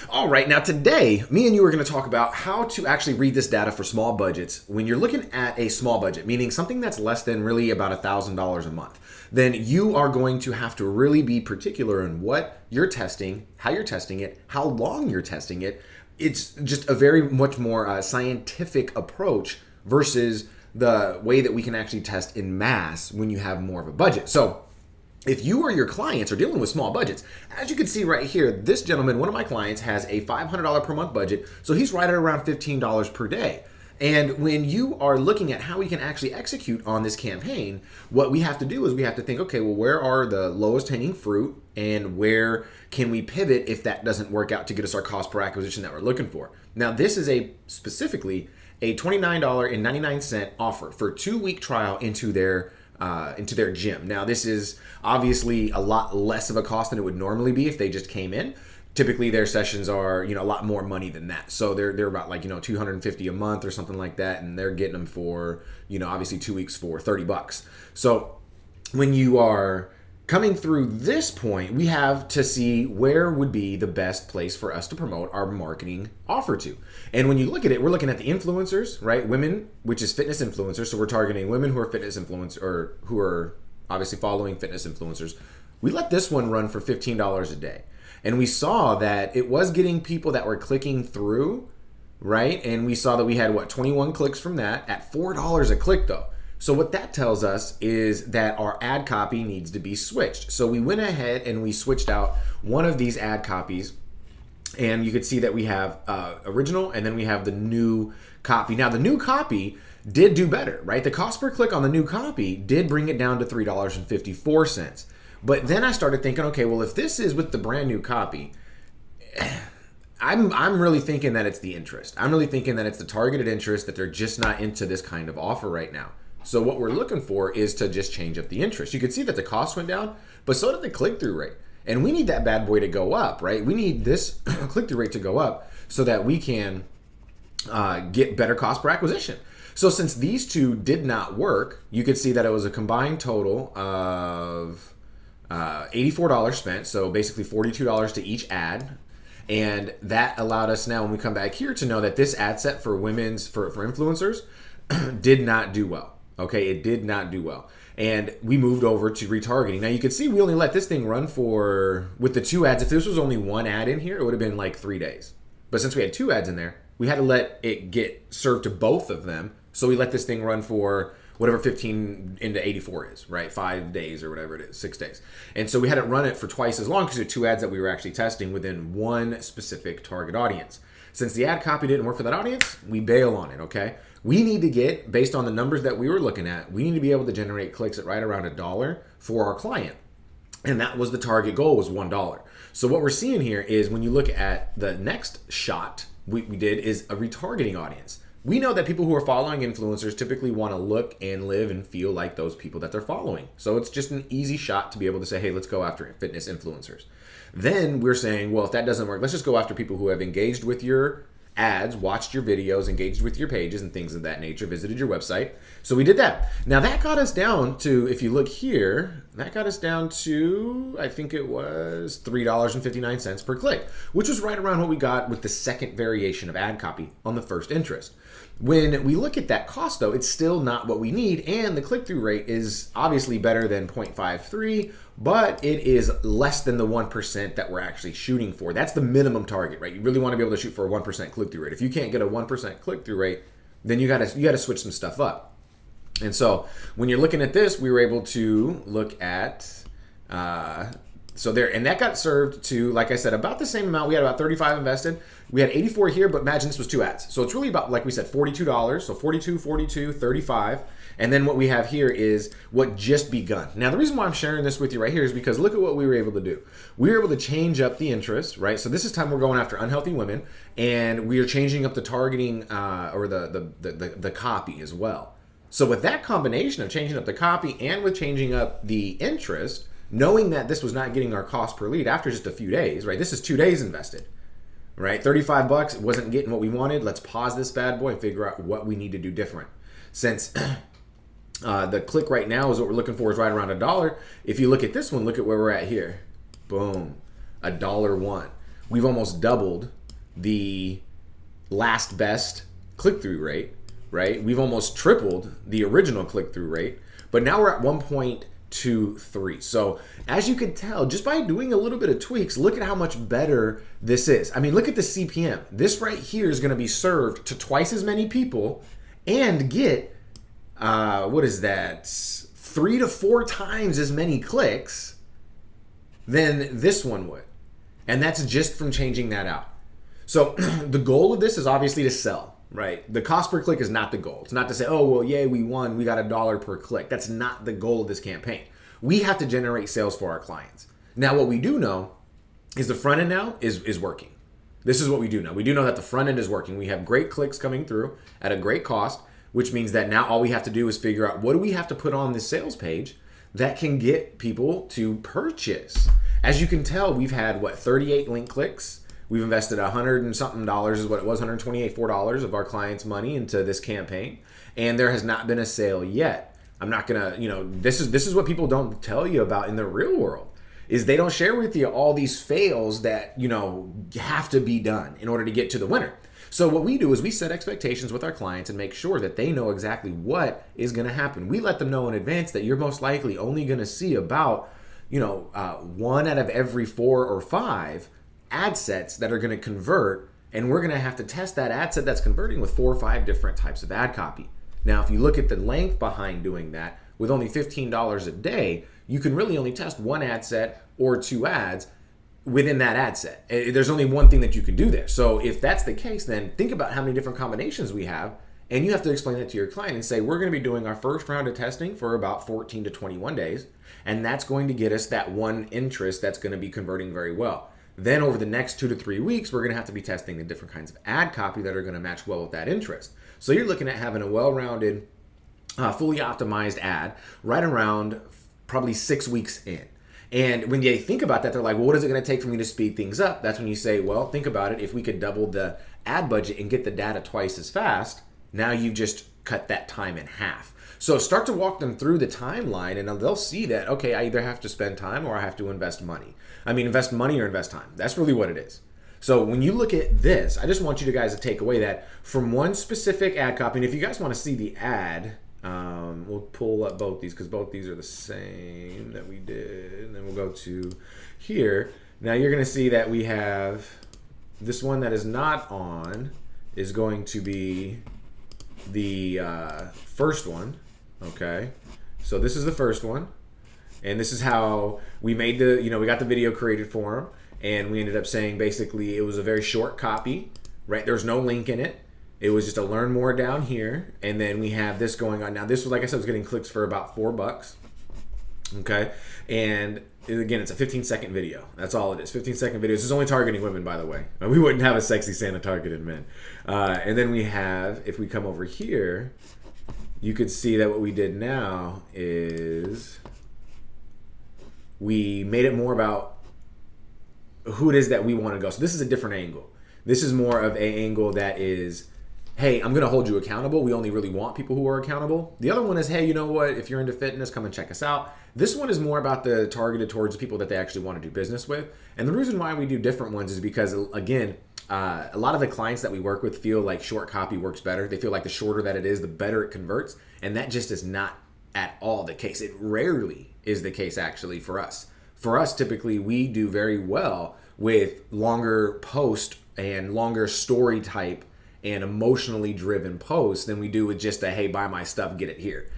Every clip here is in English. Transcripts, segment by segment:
All right, now today, me and you are going to talk about how to actually read this data for small budgets. When you're looking at a small budget, meaning something that's less than really about $1,000 a month, then you are going to have to really be particular in what you're testing, how you're testing it, how long you're testing it. It's just a very much more scientific approach versus the way that we can actually test in mass when you have more of a budget. So if you or your clients are dealing with small budgets, as you can see right here, this gentleman, one of my clients, has a $500 per month budget, so he's right at around $15 per day. And when you are looking at how we can actually execute on this campaign, what we have to do is we have to think, okay, well, where are the lowest hanging fruit and where can we pivot if that doesn't work out to get us our cost per acquisition that we're looking for? Now, this is specifically a $29.99 offer for a 2-week trial into their gym. Now, this is obviously a lot less of a cost than it would normally be if they just came in. Typically, their sessions are a lot more money than that. So they're about $250 a month or something like that, and they're getting them for obviously 2 weeks for $30. So when you are coming through this point, we have to see where would be the best place for us to promote our marketing offer to. And when you look at it, we're looking at the influencers, right? Women, which is fitness influencers. So we're targeting women who are fitness influencers or who are obviously following fitness influencers. We let this one run for $15 a day. And we saw that it was getting people that were clicking through, right? And we saw that we had 21 clicks from that at $4 a click though. So what that tells us is that our ad copy needs to be switched. So we went ahead and we switched out one of these ad copies, and you could see that we have original and then we have the new copy. Now the new copy did do better, right? The cost per click on the new copy did bring it down to $3.54. But then I started thinking, okay, well, if this is with the brand new copy, I'm really thinking that it's the interest. I'm really thinking that it's the targeted interest, that they're just not into this kind of offer right now. So what we're looking for is to just change up the interest. You can see that the cost went down, but so did the click-through rate. And we need that bad boy to go up, right? We need this click-through rate to go up so that we can get better cost per acquisition. So since these two did not work, you could see that it was a combined total of $84 spent, so basically $42 to each ad. And that allowed us now, when we come back here, to know that this ad set for influencers did not do well. Okay, it did not do well. And we moved over to retargeting. Now you can see we only let this thing run with the 2 ads. If this was only 1 ad in here, it would have been like 3 days. But since we had 2 ads in there, we had to let it get served to both of them. So we let this thing run for whatever 15 into 84 is, right? 5 days or whatever it is, 6 days. And so we had to run it for twice as long because there were 2 ads that we were actually testing within one specific target audience. Since the ad copy didn't work for that audience, we bail on it, okay? We need to get, based on the numbers that we were looking at, we need to be able to generate clicks at right around $1 for our client. And that was the target goal, was $1. So what we're seeing here is when you look at the next shot we did is a retargeting audience. We know that people who are following influencers typically want to look and live and feel like those people that they're following. So it's just an easy shot to be able to say, hey, let's go after fitness influencers. Then we're saying, well, if that doesn't work, let's just go after people who have engaged with your ads, watched your videos, engaged with your pages and things of that nature, visited your website. So we did that. Now that got us down to, if you look here, that got us down to, I think it was $3.59 per click, which was right around what we got with the second variation of ad copy on the first interest. When we look at that cost though, it's still not what we need, and the click-through rate is obviously better than 0.53, but it is less than the 1% that we're actually shooting for. That's the minimum target, right? You really want to be able to shoot for a 1% click-through rate. If you can't get a 1% click-through rate, then you gotta switch some stuff up. And so when you're looking at this, we were able to look at so there, and that got served to, like I said, about the same amount. We had about 35 invested. We had 84 here, but imagine this was 2 ads. So it's really about, like we said, $42. So 42, 42, 35. And then what we have here is what just begun. Now, the reason why I'm sharing this with you right here is because look at what we were able to do. We were able to change up the interest, right? So this is time we're going after unhealthy women, and we are changing up the targeting or the copy as well. So with that combination of changing up the copy and with changing up the interest, knowing that this was not getting our cost per lead after just a few days, right? This is 2 days invested, right? 35 bucks, wasn't getting what we wanted. Let's pause this bad boy and figure out what we need to do different. Since the click right now is what we're looking for is right around $1. If you look at this one, look at where we're at here. Boom, $1.01. we've almost doubled the last best click-through rate, right? We've almost tripled the original click-through rate, but now we're at 1.23. So as you can tell, just by doing a little bit of tweaks, look at how much better this is. I mean, look at the CPM. This right here is going to be served to twice as many people and get, what is that? 3 to 4 times as many clicks than this one would. And that's just from changing that out. So the goal of this is obviously to sell, right? The cost per click is not the goal. It's not to say, oh, well, yay, we won. We got $1 per click. That's not the goal of this campaign. We have to generate sales for our clients. Now, what we do know is the front end now is working. This is what we do know. We do know that the front end is working. We have great clicks coming through at a great cost, which means that now all we have to do is figure out what do we have to put on this sales page that can get people to purchase. As you can tell, we've had, 38 link clicks. We've invested $100 and something is what it was, $128 of our clients' money into this campaign, and there has not been a sale yet. I'm not gonna, this is what people don't tell you about in the real world, is they don't share with you all these fails that, have to be done in order to get to the winner. So what we do is we set expectations with our clients and make sure that they know exactly what is gonna happen. We let them know in advance that you're most likely only gonna see about, 1 out of every 4 or 5 ad sets that are going to convert, and we're going to have to test that ad set that's converting with 4 or 5 different types of ad copy. Now, if you look at the length behind doing that, with only $15 a day, you can really only test 1 ad set or 2 ads within that ad set. There's only one thing that you can do there. So if that's the case, then think about how many different combinations we have, and you have to explain that to your client and say, we're going to be doing our first round of testing for about 14 to 21 days, and that's going to get us that one interest that's going to be converting very well. Then over the next 2 to 3 weeks, we're going to have to be testing the different kinds of ad copy that are going to match well with that interest. So you're looking at having a well-rounded, fully optimized ad right around probably 6 weeks in. And when they think about that, they're like, well, what is it going to take for me to speed things up? That's when you say, well, think about it. If we could double the ad budget and get the data twice as fast, now you've just cut that time in half. So start to walk them through the timeline, and they'll see that, okay, I either have to spend time or I have to invest money. I mean, invest money or invest time. That's really what it is. So when you look at this, I just want you guys to take away that from one specific ad copy, and if you guys want to see the ad, we'll pull up both these because both these are the same that we did. And then we'll go to here. Now you're going to see that we have this one that is not on is going to be the first one. Okay. So this is the first one. And this is how we made the, we got the video created for them. And we ended up saying basically it was a very short copy, right? There's no link in it. It was just a learn more down here. And then we have this going on. Now this was, like I said, was getting clicks for about $4. Okay. And again, it's a 15-second video. That's all it is. 15-second video. This is only targeting women, by the way. We wouldn't have a sexy Santa targeted men. And then we have, if we come over here, you could see that what we did now is we made it more about who it is that we want to go. So this is a different angle. This is more of an angle that is, hey, I'm going to hold you accountable. We only really want people who are accountable. The other one is, hey, you know what? If you're into fitness, come and check us out. This one is more about the targeted towards people that they actually want to do business with. And the reason why we do different ones is because, again, a lot of the clients that we work with feel like short copy works better. They feel like the shorter that it is, the better it converts. And that just is not at all the case. It rarely is the case, actually, for us. For us, typically, we do very well with longer post and longer story type and emotionally driven posts than we do with just a, hey, buy my stuff, get it here.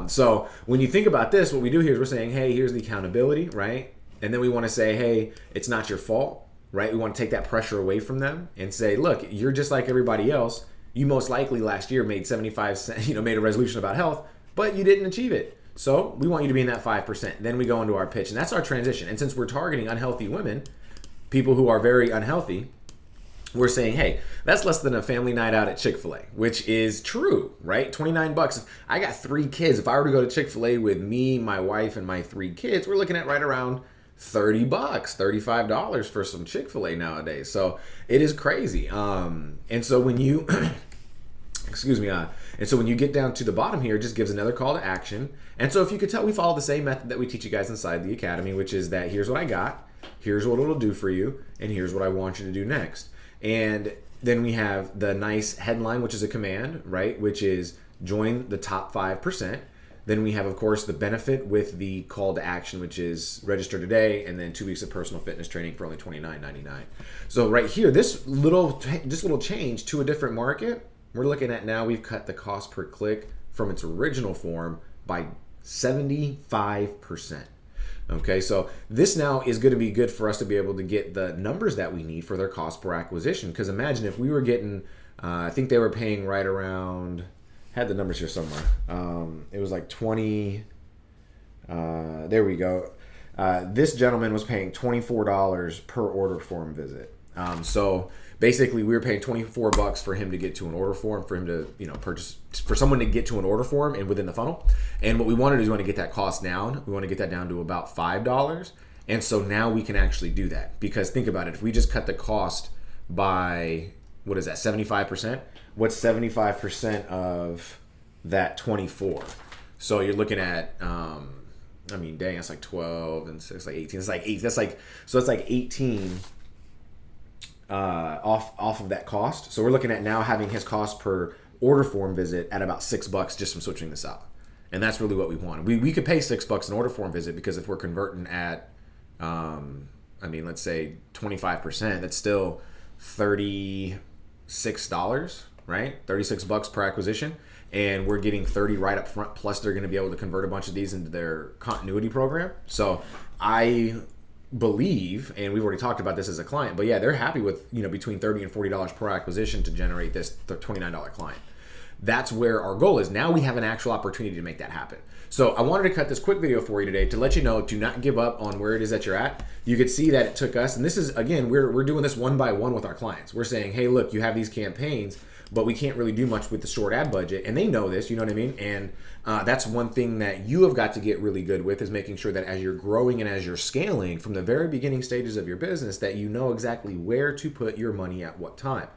So when you think about this, what we do here is we're saying, hey, here's the accountability, right? And then we want to say, hey, it's not your fault, right? We want to take that pressure away from them and say, look, you're just like everybody else. You most likely last year made 75 cents, made a resolution about health, but you didn't achieve it. So we want you to be in that 5%. Then we go into our pitch, and that's our transition. And since we're targeting unhealthy women, people who are very unhealthy, we're saying, hey, that's less than a family night out at Chick-fil-A, which is true, right? $29. I got 3 kids. If I were to go to Chick-fil-A with me, my wife, and my 3 kids, we're looking at right around $30, $35 for some Chick-fil-A nowadays. So it is crazy. And so when you, and so when you get down to the bottom here, it just gives another call to action. And so if you could tell, we follow the same method that we teach you guys inside the academy, which is that here's what I got. Here's what it'll do for you, and here's what I want you to do next. And then we have the nice headline, which is a command, right? Which is join the top 5%. Then we have, of course, the benefit with the call to action, which is register today, and then 2 weeks of personal fitness training for only $29.99. So right here, this little change to a different market, we're looking at now we've cut the cost per click from its original form by 75%. Okay, so this now is going to be good for us to be able to get the numbers that we need for their cost per acquisition. Because imagine if we were getting, I think they were paying right around, had the numbers here somewhere. It was like 20, there we go. This gentleman was paying $24 per order form visit. So basically we were paying $24 for him to get to an order form, for him to, purchase, for someone to get to an order form and within the funnel. And what we wanted is we want to get that cost down. We want to get that down to about $5. And so now we can actually do that, because think about it. If we just cut the cost by, what is that, 75%? What's 75% of that 24? So you're looking at, dang, that's like 12 and 6, like 18. It's like 8. That's like 18 off of that cost. So we're looking at now having his cost per order form visit at about $6 just from switching this out. And that's really what we want. We could pay $6 an order form visit, because if we're converting at, let's say 25%, that's still $36, right? $36 per acquisition. And we're getting 30 right up front. Plus they're going to be able to convert a bunch of these into their continuity program. So I believe, and we've already talked about this as a client, but yeah, they're happy with, between $30 and $40 per acquisition to generate this $29 client. That's where our goal is. Now we have an actual opportunity to make that happen. So I wanted to cut this quick video for you today to let you know, do not give up on where it is that you're at. You could see that it took us, and this is, again, we're doing this one by one with our clients. We're saying, hey, look, you have these campaigns, but we can't really do much with the short ad budget. And they know this, you know what I mean? And that's one thing that you have got to get really good with, is making sure that as you're growing and as you're scaling from the very beginning stages of your business, that you know exactly where to put your money at what time.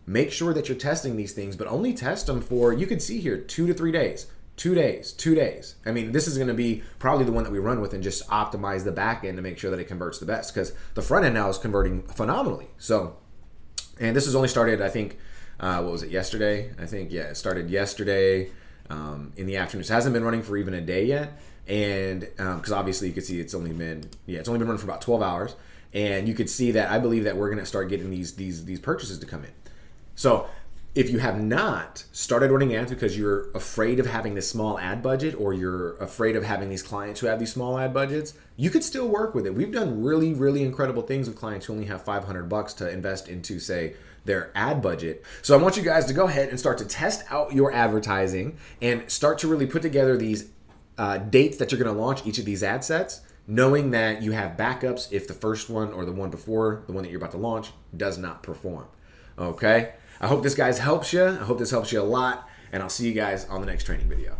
Make sure that you're testing these things, but only test them for, you can see here, 2 to 3 days. 2 days, 2 days. This is going to be probably the one that we run with and just optimize the back end to make sure that it converts the best, because the front end now is converting phenomenally. So, and this has only started, I think, what was it, yesterday? I think, yeah, it started yesterday in the afternoon. So it hasn't been running for even a day yet. And because obviously you can see it's only been running for about 12 hours. And you could see that I believe that we're going to start getting these purchases to come in. So if you have not started running ads because you're afraid of having this small ad budget, or you're afraid of having these clients who have these small ad budgets, you could still work with it. We've done really, really incredible things with clients who only have $500 to invest into, say, their ad budget. So I want you guys to go ahead and start to test out your advertising and start to really put together these dates that you're going to launch each of these ad sets, knowing that you have backups if the first one or the one before the one that you're about to launch does not perform. Okay? I hope this, guys, helps you. I hope this helps you a lot, and I'll see you guys on the next training video.